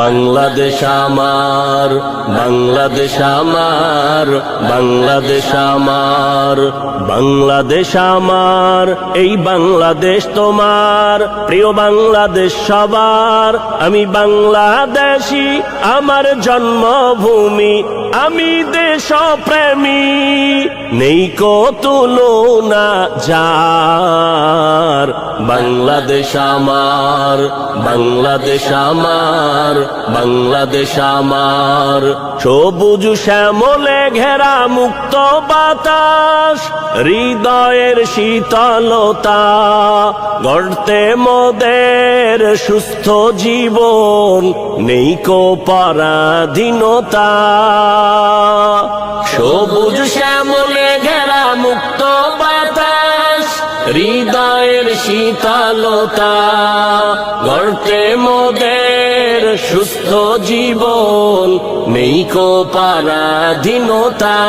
বাংলাদেশ আমার, বাংলাদেশ আমার, বাংলাদেশ আমার, বাংলাদেশ আমার, এই বাংলাদেশ তোমার, প্রিয় বাংলাদেশ সবার। আমি বাংলাদেশী, আমার জন্মভূমি, আমি দেশপ্রেমী, নেই কো তুলনা যার। বাংলাদেশ আমার, বাংলাদেশ আমার, বাংলাদেশ আমার, সবুজ শ্যামলে ঘেরা মুক্ত বাতাস, হৃদয়ের শীতলতা, গড়তে মোদের সুস্থ জীবন, নেই কো পরাধীনতা। সবুজ শ্যামলে ঘেরা মুক্ত বাতাস, হৃদয়ের শীতলতা, গড়তে মোদের সুস্থ জীবন, নেই কো পরাধীনতা।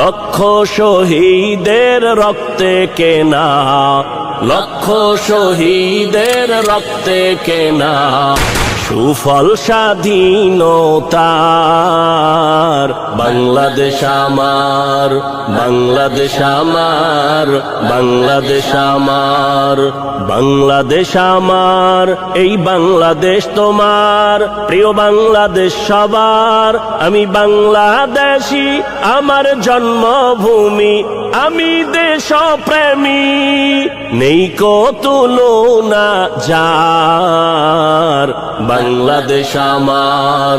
লক্ষ শহীদের রক্তে কেনা, লক্ষ শহীদের রক্তে কেনা, সুফল স্বাধীনতার। বাংলাদেশ আমার, বাংলাদেশ আমার, বাংলাদেশ আমার, বাংলাদেশ আমার, এই বাংলাদেশ তোমার, প্রিয় বাংলাদেশ সবার। আমি বাংলাদেশী, আমার জন্মভূমি, আমি দেশপ্রেমী, নেই কো তুলনা যার। বাংলাদেশ আমার,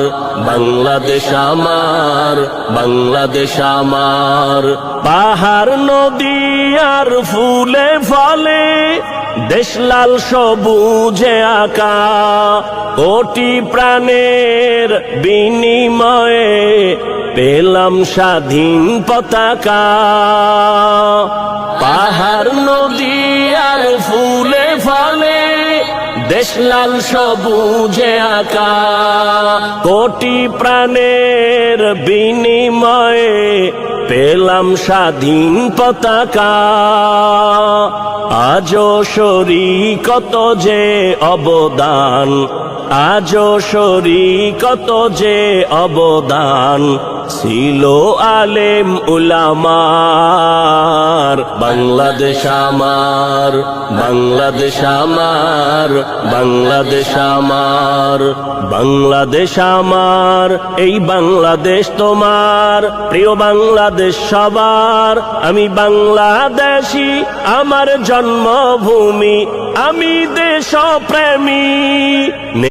বাংলাদেশ আমার, বাংলাদেশ আমার, পাহাড় নদী আর ফুলে ফলে, দেশ লাল সবুজে আঁকা, কোটি প্রাণের বিনিময়ে পেলাম স্বাধীন পতাকা। পাহাড় নদী আর ফুলে ফলে, দেশ লাল সবুজে আঁকা, কোটি প্রাণের বিনিময়ে পেলাম স্বাধীন পতাকা। আজও শরীকত যে অবদান, আজও শরীকত যে অবদান, ছিল আলেম উলামার। বাংলাদেশ আমার, বাংলাদেশ আমার, বাংলাদেশ আমার, বাংলাদেশ আমার, এই বাংলাদেশ তোমার, প্রিয় বাংলাদেশ সবার। আমি বাংলাদেশী, আমার জন্মভূমি, আমি দেশপ্রেমী।